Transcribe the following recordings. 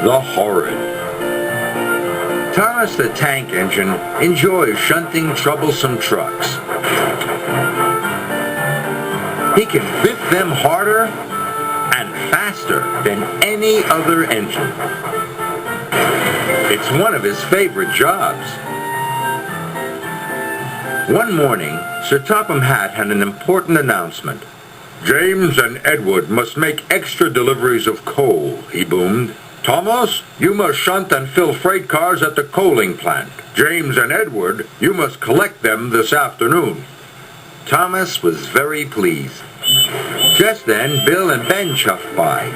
the Horrid. Thomas the Tank Engine enjoys shunting troublesome trucks. He can biff them harder and faster than any other engine. It's one of his favorite jobs. One morning, Sir Topham Hatt had an important announcement. "James and Edward must make extra deliveries of coal," he boomed. "Thomas, you must shunt and fill freight cars at the coaling plant. James and Edward, you must collect them this afternoon." Thomas was very pleased. Just then, Bill and Ben chuffed by.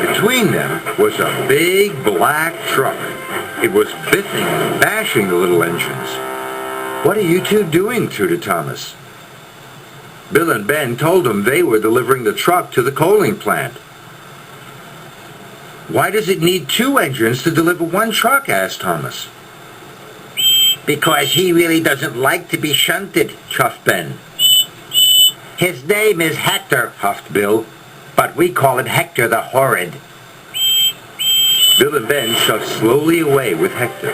Between them was a big black truck. It was biffing and bashing the little engines. "What are you two doing?" tooted Thomas. Bill and Ben told him they were delivering the truck to the coaling plant. "Why does it need two engines to deliver one truck?" asked Thomas. "Because he really doesn't like to be shunted," chuffed Ben. "His name is Hector," huffed Bill, "but we call it Hector the Horrid." Bill and Ben shoved slowly away with Hector.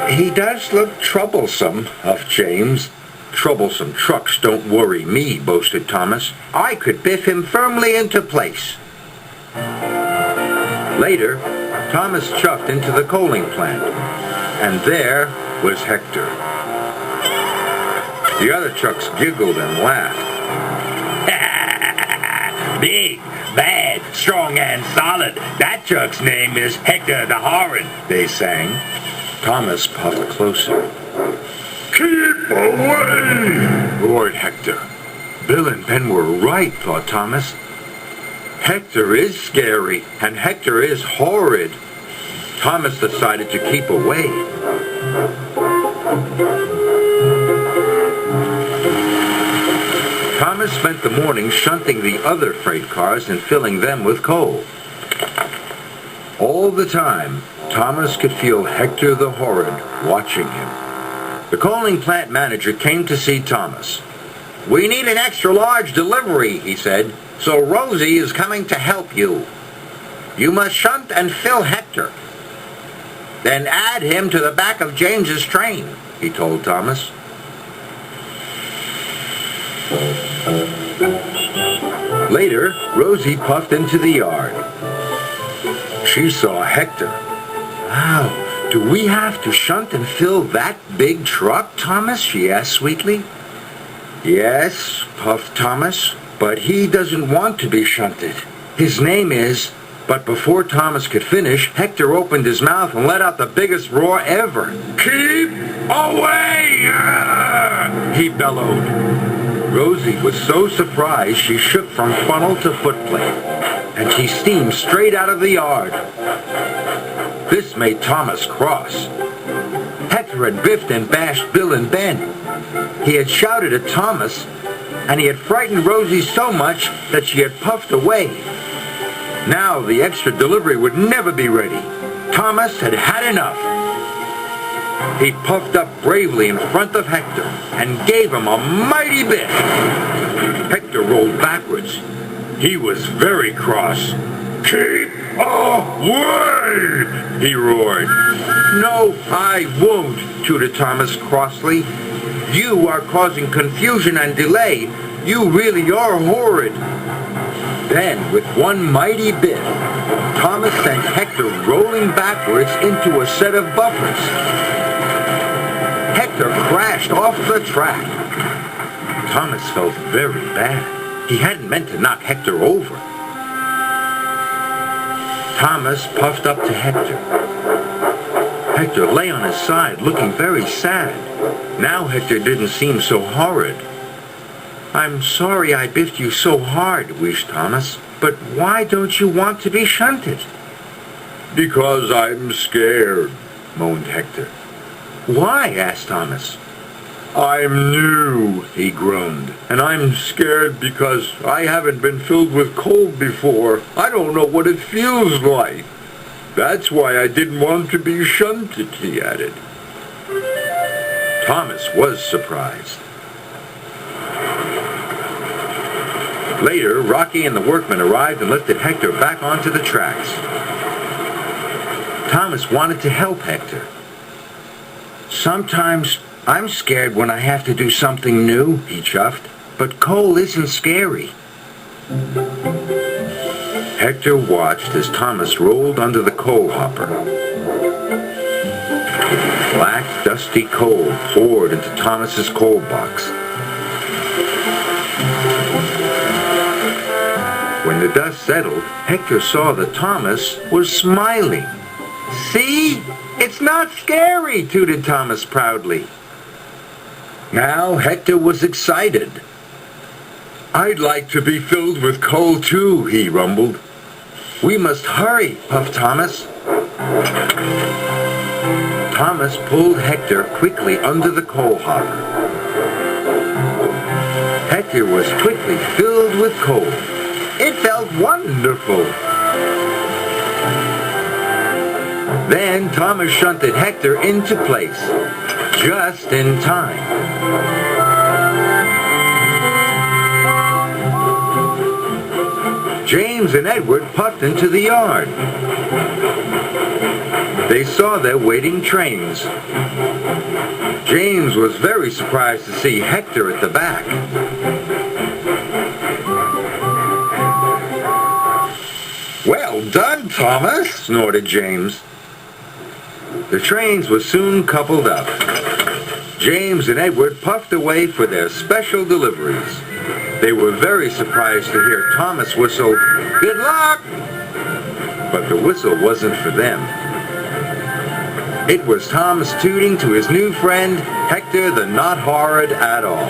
"He does look troublesome," huffed James. "Troublesome trucks don't worry me," boasted Thomas. "I could biff him firmly into place." Later, Thomas chuffed into the coaling plant, and there was Hector. The other trucks giggled and laughed. "Big, bad, strong, and solid. That truck's name is Hector the Horrid," they sang. Thomas puffed closer. "Keep away!" roared Hector. Bill and Ben were right, thought Thomas. Hector is scary, and Hector is horrid. Thomas decided to keep away. Thomas spent the morning shunting the other freight cars and filling them with coal. All the time, Thomas could feel Hector the Horrid watching him. The coaling plant manager came to see Thomas. "We need an extra large delivery," he said, "so Rosie is coming to help you. You must shunt and fill Hector. Then add him to the back of James's train," he told Thomas. Later, Rosie puffed into the yard. She saw Hector. "Wow, do we have to shunt and fill that big truck, Thomas?" she asked sweetly. "Yes," puffed Thomas, "but he doesn't want to be shunted. His name is..." But before Thomas could finish, Hector opened his mouth and let out the biggest roar ever. "Keep away!" he bellowed. Rosie was so surprised she shook from funnel to footplate, and she steamed straight out of the yard. This made Thomas cross. Hector had biffed and bashed Bill and Ben. He had shouted at Thomas, and he had frightened Rosie so much that she had puffed away. Now the extra delivery would never be ready. Thomas had had enough. He puffed up bravely in front of Hector and gave him a mighty biff. Hector rolled backwards. He was very cross. "Keep away!" he roared. "No, I won't," tooted Thomas crossly. "You are causing confusion and delay. You really are horrid." Then, with one mighty biff, Thomas sent Hector rolling backwards into a set of buffers. Hector crashed off the track. Thomas felt very bad. He hadn't meant to knock Hector over. Thomas puffed up to Hector. Hector lay on his side, looking very sad. Now Hector didn't seem so horrid. "I'm sorry I biffed you so hard," wheezed Thomas. "But why don't you want to be shunted?" "Because I'm scared," moaned Hector. "Why?" asked Thomas. "I'm new," he groaned, "and I'm scared because I haven't been filled with coal before. I don't know what it feels like. That's why I didn't want to be shunted," he added. Thomas was surprised. Later, Rocky and the workmen arrived and lifted Hector back onto the tracks. Thomas wanted to help Hector. Sometimes I'm scared when I have to do something new, he chuffed, but coal isn't scary. Hector watched as Thomas rolled under the coal hopper. Black, dusty coal poured into Thomas's coal box. When the dust settled, Hector saw that Thomas was smiling. See? It's not scary, tooted Thomas proudly. Now Hector was excited. I'd like to be filled with coal too, he rumbled. We must hurry, puffed Thomas. Thomas pulled Hector quickly under the coal hopper. Hector was quickly filled with coal. It felt wonderful. Then Thomas shunted Hector into place, just in time. James and Edward puffed into the yard. They saw their waiting trains. James was very surprised to see Hector at the back. Well done, Thomas, snorted James. The trains were soon coupled up. James and Edward puffed away for their special deliveries. They were very surprised to hear Thomas whistle, "Good luck!" But the whistle wasn't for them. It was Thomas tooting to his new friend, Hector the not horrid at all.